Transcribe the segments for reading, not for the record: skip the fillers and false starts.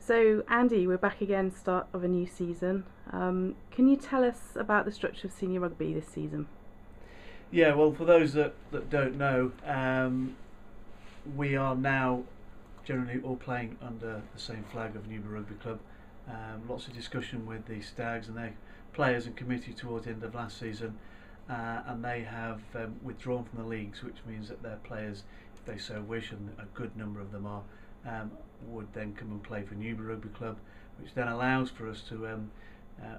So, Andy, we're back again, start of a new season. Can you tell us about the structure of senior rugby this season? Yeah, well, for those that don't know, we are now generally all playing under the same flag of Newbury Rugby Club. Lots of discussion with the Stags and their players and committee towards the end of last season, and they have withdrawn from the leagues, which means that their players, if they so wish, and a good number of them are, would then come and play for Newbury Rugby Club, which then allows for us to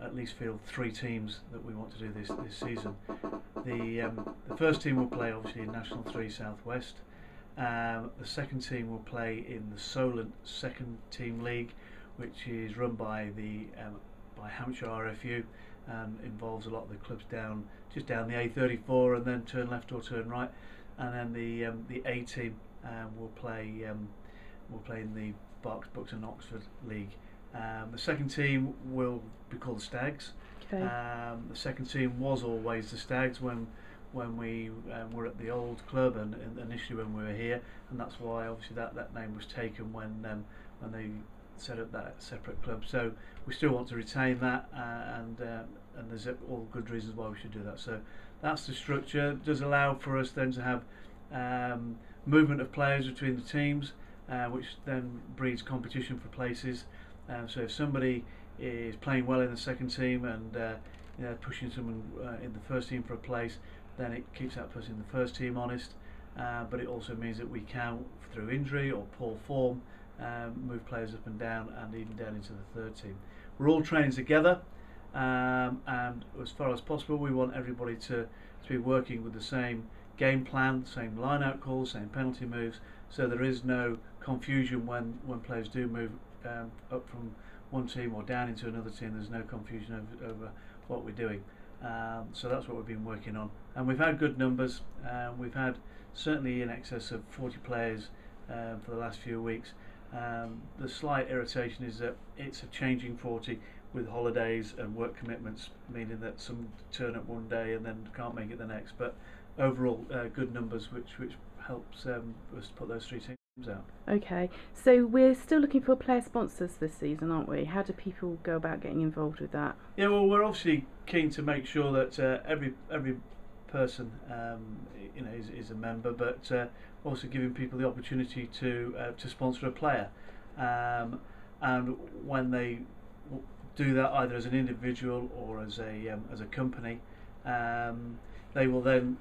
at least field 3 teams that we want to do this season. The first team will play obviously in National 3 Southwest. The second team will play in the Solent Second Team League, which is run by the by Hampshire RFU and involves a lot of the clubs just down the A34 and then turn left or turn right. And then the A team will play in the Berks, Bucks and Oxford League. The second team will be called the Stags. Okay. The second team was always the Stags when we were at the old club and initially when we were here, and that's why obviously that name was taken when they set up that separate club. So we still want to retain that, and there's all good reasons why we should do that. So that's the structure. It does allow for us then to have movement of players between the teams, which then breeds competition for places. So if somebody is playing well in the second team and pushing someone in the first team for a place, then it keeps that person in the first team honest, but it also means that we can, through injury or poor form, move players up and down and even down into the third team. We're all training together, and as far as possible we want everybody to be working with the same game plan, same line out calls, same penalty moves, so there is no confusion when players do move up from one team or down into another team. There's no confusion over what we're doing. So that's what we've been working on, and we've had good numbers. We've had certainly in excess of 40 players for the last few weeks. The slight irritation is that it's a changing 40 with holidays and work commitments, meaning that some turn up one day and then can't make it the next, but overall good numbers, which helps us put those 3 teams out. Okay, so we're still looking for player sponsors this season, aren't we? How do people go about getting involved with that? Yeah, well, we're obviously keen to make sure that every person is a member, but also giving people the opportunity to sponsor a player, and when they do that either as an individual or as a company, they will then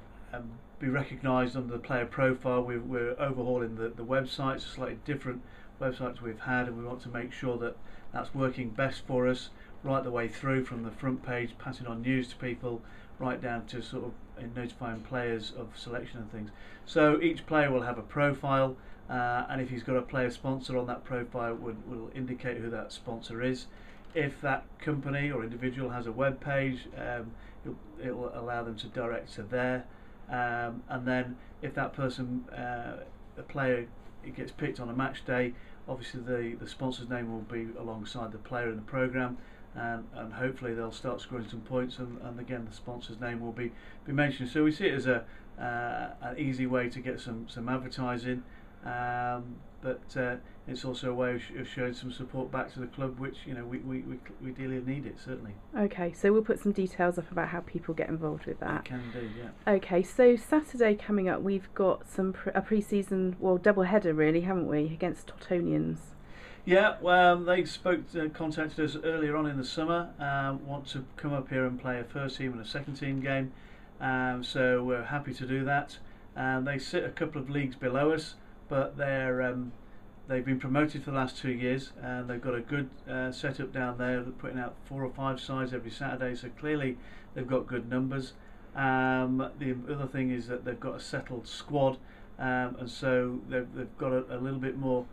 be recognised under the player profile. We're overhauling the websites, slightly different websites we've had, and we want to make sure that that's working best for us right the way through, from the front page passing on news to people right down to sort of notifying players of selection and things. So each player will have a profile, and if he's got a player sponsor on that profile, will indicate who that sponsor is. If that company or individual has a web page, it will allow them to direct to there. And then if that person, a player, it gets picked on a match day, obviously the sponsor's name will be alongside the player in the programme, and hopefully they'll start scoring some points, and again the sponsor's name will be mentioned. So we see it as an easy way to get some advertising, but it's also a way of showing some support back to the club, which we dearly need it, certainly. Okay, so we'll put some details up about how people get involved with that. Can do, yeah. Okay, so Saturday coming up, we've got a pre-season, well, double header really, haven't we, against Totonians? Yeah, well, they contacted us earlier on in the summer, want to come up here and play a first team and a second team game, so we're happy to do that. They sit a couple of leagues below us, but they've been promoted for the last 2 years, and they've got a good setup down there. They're putting out 4 or 5 sides every Saturday, so clearly they've got good numbers. The other thing is that they've got a settled squad, and so they've got a little bit more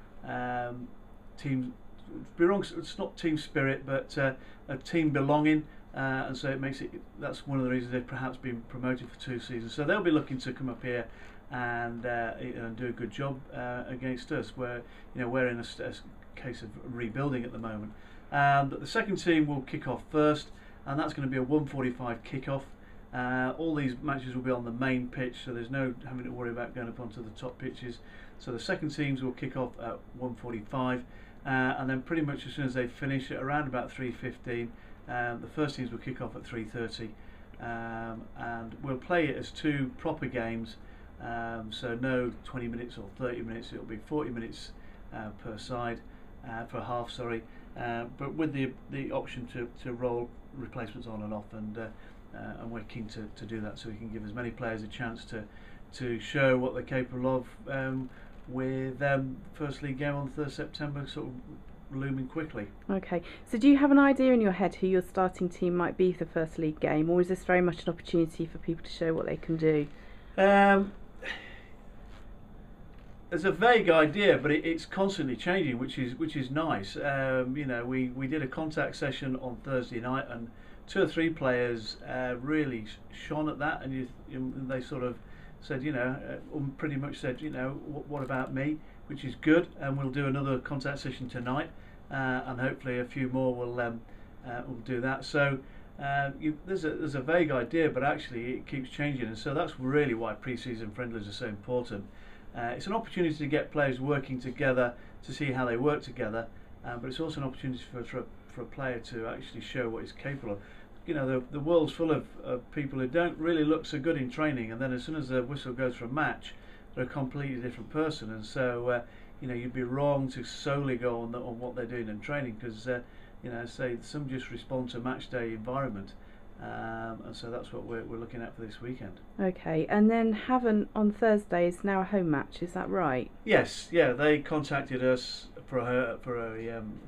team. It's not team spirit, but a team belonging, and so it makes it. That's one of the reasons they've perhaps been promoted for 2 seasons. So they'll be looking to come up here and do a good job against us. Where we're in a case of rebuilding at the moment. But the second team will kick off first, and that's going to be a 1:45 kick-off. All these matches will be on the main pitch, so there's no having to worry about going up onto the top pitches. So the second teams will kick off at 1:45, and then pretty much as soon as they finish at around about 3:15, the first teams will kick off at 3:30, and we'll play it as 2 proper games. So no 20 minutes or 30 minutes, it'll be 40 minutes per side, per half, sorry, but with the option to roll replacements on and off, and we're keen to do that so we can give as many players a chance to show what they're capable of, with first league game on 3rd September sort of looming quickly. Okay, so do you have an idea in your head who your starting team might be for the first league game, or is this very much an opportunity for people to show what they can do? There's a vague idea, but it's constantly changing, which is nice. We did a contact session on Thursday night, and 2 or 3 players really shone at that, and they sort of said, pretty much said, what about me, which is good, and we'll do another contact session tonight, and hopefully a few more will do that. So there's a vague idea, but actually it keeps changing, and so that's really why pre-season friendlies are so important. It's an opportunity to get players working together to see how they work together, but it's also an opportunity for a player to actually show what he's capable of. The world's full of people who don't really look so good in training, and then as soon as the whistle goes for a match, they're a completely different person. And so you'd be wrong to solely go on what they're doing in training, because say some just respond to match day environment. And so that's what we're looking at for this weekend. Okay, and then Havant on Thursday is now a home match, is that right? Yes, yeah, they contacted us for a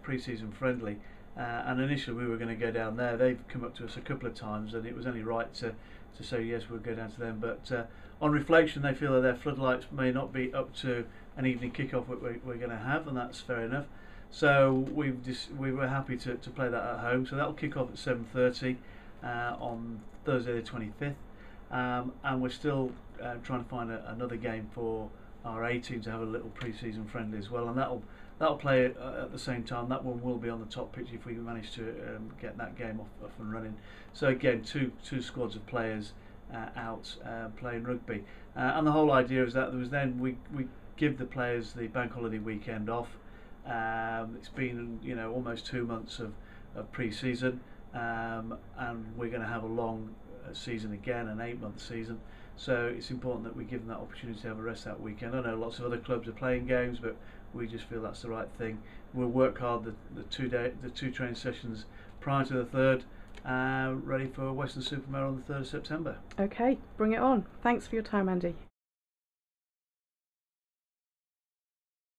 pre-season friendly, and initially we were going to go down there. They've come up to us a couple of times, and it was only right to say yes, we'll go down to them. But on reflection, they feel that their floodlights may not be up to an evening kick-off we're going to have, and that's fair enough. So we were happy to play that at home. So that'll kick off at 7:30. On Thursday the 25th, and we're still trying to find another game for our A team to have a little pre-season friendly as well, and that'll play at the same time. That one will be on the top pitch if we manage to get that game off and running. So again, two squads of players out playing rugby, and the whole idea is that we give the players the bank holiday weekend off. It's been almost 2 months of pre-season. And we're going to have a long season again, an 8-month season, so it's important that we give them that opportunity to have a rest that weekend. I know lots of other clubs are playing games, but we just feel that's the right thing. We'll work hard the 2 training sessions prior to the 3rd, ready for Western Supermare on the 3rd of September. Okay, bring it on. Thanks for your time, Andy.